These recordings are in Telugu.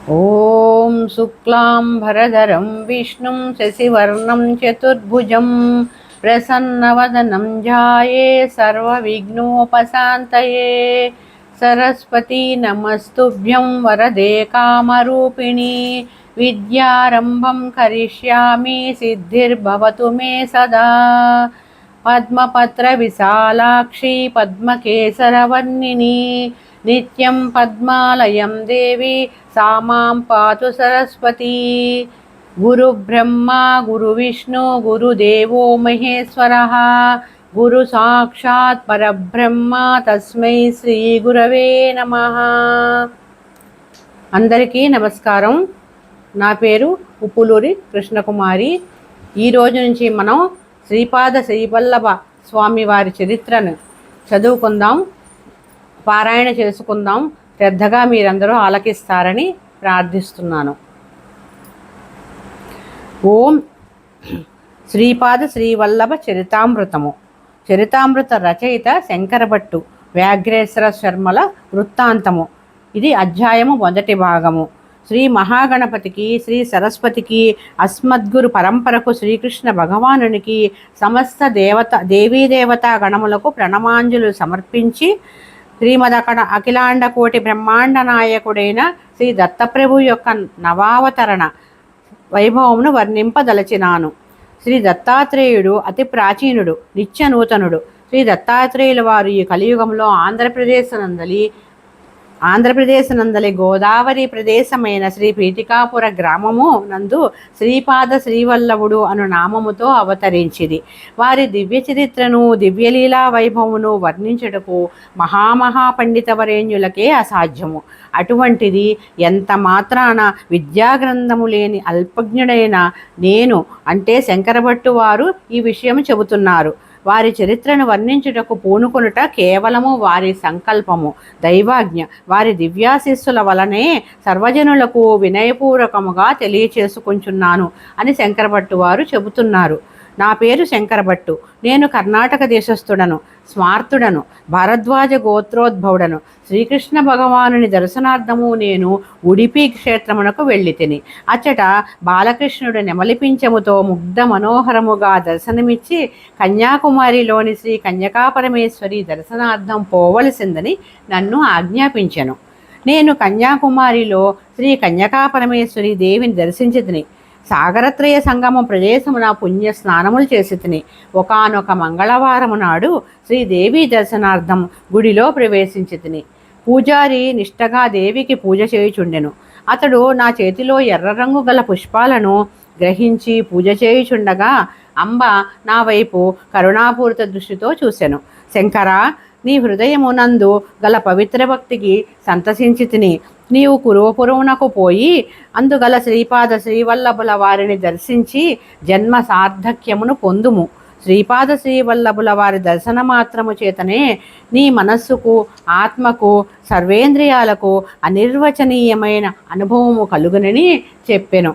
ఓం శుక్లాంబరధరం విష్ణుం శశివర్ణం చతుర్భుజం ప్రసన్నవదనం ధ్యాయే సర్వవిఘ్నోపశాంతయే. సరస్వతీ నమస్తుభ్యం వరదే కామరూపిణి విద్యారంభం కరిష్యామి సిద్ధిర్భవతు మే సదా. పద్మపత్ర విశాలాక్షి పద్మకేసరవర్ణిని నిత్యం పద్మాలయం దేవి సామాం పాతు సరస్వతి. గురు బ్రహ్మ గురు విష్ణు గురుదేవో మహేశ్వర గురు సాక్షాత్ పరబ్రహ్మ తస్మై శ్రీ గురవే నమః. అందరికీ నమస్కారం. నా పేరు ఉప్పులూరి కృష్ణకుమారి. ఈరోజు నుంచి మనం శ్రీపాద శ్రీవల్లభ స్వామి వారి చరిత్రను చదువుకుందాం, పారాయణ చేసుకుందాం. శ్రద్ధగా మీరందరూ ఆలకిస్తారని ప్రార్థిస్తున్నాను. ఓం శ్రీపాద శ్రీవల్లభ చరితామృతము. చరితామృత రచయిత శంకరభట్టు. వ్యాఘ్రేశ్వర శర్మల వృత్తాంతము. ఇది అధ్యాయము మొదటి భాగము. శ్రీ మహాగణపతికి, శ్రీ సరస్వతికి, అస్మద్గురు పరంపరకు, శ్రీకృష్ణ భగవానునికి, సమస్త దేవీదేవతా గణములకు ప్రణమాంజలు సమర్పించి శ్రీమద్ అఖిలాండ కోటి బ్రహ్మాండ నాయకుడైన శ్రీ దత్తప్రభు యొక్క నవావతరణ వైభవమును వర్ణింపదలచినాను. శ్రీ దత్తాత్రేయుడు అతి ప్రాచీనుడు, నిత్య నూతనుడు. శ్రీ దత్తాత్రేయుల వారు ఈ కలియుగంలో ఆంధ్రప్రదేశ్ నందలి గోదావరి ప్రదేశమైన శ్రీ పీఠికాపుర గ్రామము నందు శ్రీపాద శ్రీవల్లభుడు అను నామముతో అవతరించిది. వారి దివ్య చరిత్రను, దివ్యలీలా వైభవమును వర్ణించుటకు మహాపండితవరేణ్యులకే అసాధ్యము. అటువంటిది ఎంత మాత్రాన విద్యాగ్రంథము లేని అల్పజ్ఞుడైన నేను అంటే శంకరభట్టు వారు ఈ విషయం చెబుతున్నారు. వారి చరిత్రను వర్ణించుటకు పూనుకొనుట కేవలము వారి సంకల్పము, దైవాజ్ఞ. వారి దివ్యాశిస్సుల వలనే సర్వజనులకు వినయపూర్వకముగా తెలియచేసుకుంటున్నాను అని శంకరభట్టు వారు చెబుతున్నారు. నా పేరు శంకరభట్టు. నేను కర్ణాటక దేశస్థుడను, స్మార్తుడను, భారద్వాజ గోత్రోద్భవుడను. శ్రీకృష్ణ భగవానుని దర్శనార్థము నేను ఉడిపి క్షేత్రమునకు వెళ్ళితిని. అచ్చట బాలకృష్ణుడు నెమలిపించముతో ముగ్ధ మనోహరముగా దర్శనమిచ్చి కన్యాకుమారిలోని శ్రీ కన్యకాపరమేశ్వరి దర్శనార్థం పోవలసిందని నన్ను ఆజ్ఞాపించెను. నేను కన్యాకుమారిలో శ్రీ కన్యకాపరమేశ్వరి దేవిని దర్శించితిని. సాగరత్రయ సంగమ ప్రదేశమున పుణ్య స్నానములు చేసి తిని ఒకానొక మంగళవారము నాడు శ్రీదేవి దర్శనార్థం గుడిలో ప్రవేశించి తిని. పూజారి నిష్టగా దేవికి పూజ చేయుచుండెను. అతడు నా చేతిలో ఎర్ర రంగు గల పుష్పాలను గ్రహించి పూజ చేయుచుండగా అంబ నా వైపు కరుణాపూరిత దృష్టితో చూసెను. శంకరా, నీ హృదయమునందు గల పవిత్ర భక్తికి సంతసించి తిని నీవు కురువపురమునకు పోయి అందుగల శ్రీపాద శ్రీవల్లభుల వారిని దర్శించి జన్మ సార్థక్యమును పొందుము. శ్రీపాద శ్రీవల్లభుల వారి దర్శన మాత్రము చేతనే నీ మనస్సుకు, ఆత్మకు, సర్వేంద్రియాలకు అనిర్వచనీయమైన అనుభవము కలుగునని చెప్పెను.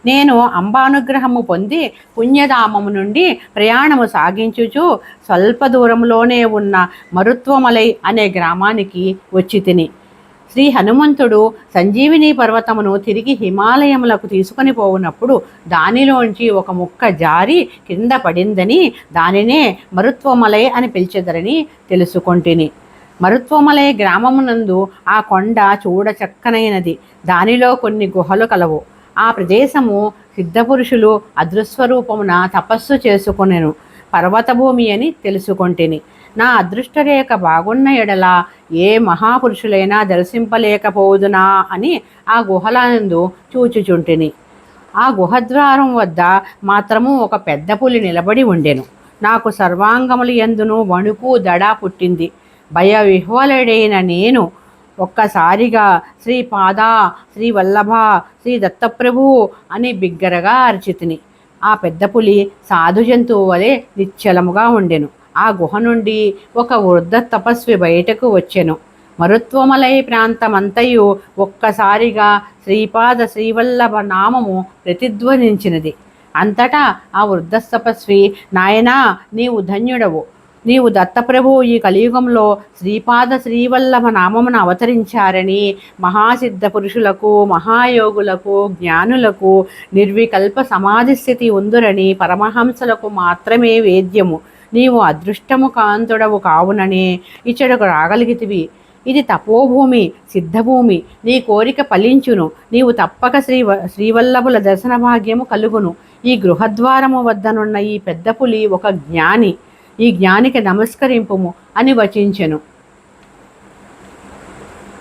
నేను అంబానుగ్రహము పొంది పుణ్యధామము నుండి ప్రయాణము సాగించుచు స్వల్ప దూరంలోనే ఉన్న మరుత్వమలై అనే గ్రామానికి వచ్చి తిని. శ్రీ హనుమంతుడు సంజీవిని పర్వతమును తిరిగి హిమాలయములకు తీసుకొని పోవునప్పుడు దానిలోంచి ఒక ముక్క జారి కింద పడిందని దానినే మరుత్వమలై అని పిలిచెదరని తెలుసుకొంటిని. మరుత్వమలై గ్రామమునందు ఆ కొండ చూడ చక్కనైనది. దానిలో కొన్ని గుహలు కలవు. ఆ ప్రదేశము సిద్ధపురుషులు అదృశ్వరూపమున తపస్సు చేసుకొనెను పర్వతభూమి అని తెలుసుకొంటిని. నా అదృష్టరేఖ బాగున్న ఎడల ఏ మహాపురుషులైనా దర్శింపలేకపోదునా అని ఆ గుహలందు చూచుచుంటిని. ఆ గుహద్వారం వద్ద మాత్రము ఒక పెద్ద పులి నిలబడి ఉండెను. నాకు సర్వాంగములు యందును వణుకు దడ పుట్టింది. భయ విహ్వలుడైన నేను ఒక్కసారిగా శ్రీపాద శ్రీవల్లభ శ్రీ దత్తప్రభు అని బిగ్గరగా అరిచితిని. ఆ పెద్ద పులి సాధు జంతువు వలె నిశ్చలముగా ఉండెను. ఆ గుహ నుండి ఒక వృద్ధ తపస్వి బయటకు వచ్చెను. మరుత్వమలై ప్రాంతమంతయు ఒక్కసారిగా శ్రీపాద శ్రీవల్లభ నామము ప్రతిధ్వనించినది. అంతటా ఆ వృద్ధ తపస్వి, నాయనా నీవు ధన్యుడవు, నీవు దత్తప్రభువు ఈ కలియుగంలో శ్రీపాద శ్రీవల్లభ నామమున అవతరించారని మహాసిద్ధ పురుషులకు, మహాయోగులకు, జ్ఞానులకు నిర్వికల్ప సమాధి స్థితి ఉందురని పరమహంసలకు మాత్రమే వేద్యము. నీవు అదృష్టము కాంతుడవు కావుననే ఇచ్చడకు రాగలిగితివి. ఇది తపోభూమి, సిద్ధభూమి. నీ కోరిక ఫలించును. నీవు తప్పక శ్రీవల్లభుల దర్శన భాగ్యము కలుగును. ఈ గృహద్వారము వద్దనున్న ఈ పెద్ద పులి ఒక జ్ఞాని. ఈ జ్ఞానికి నమస్కరింపుము అని వచించెను.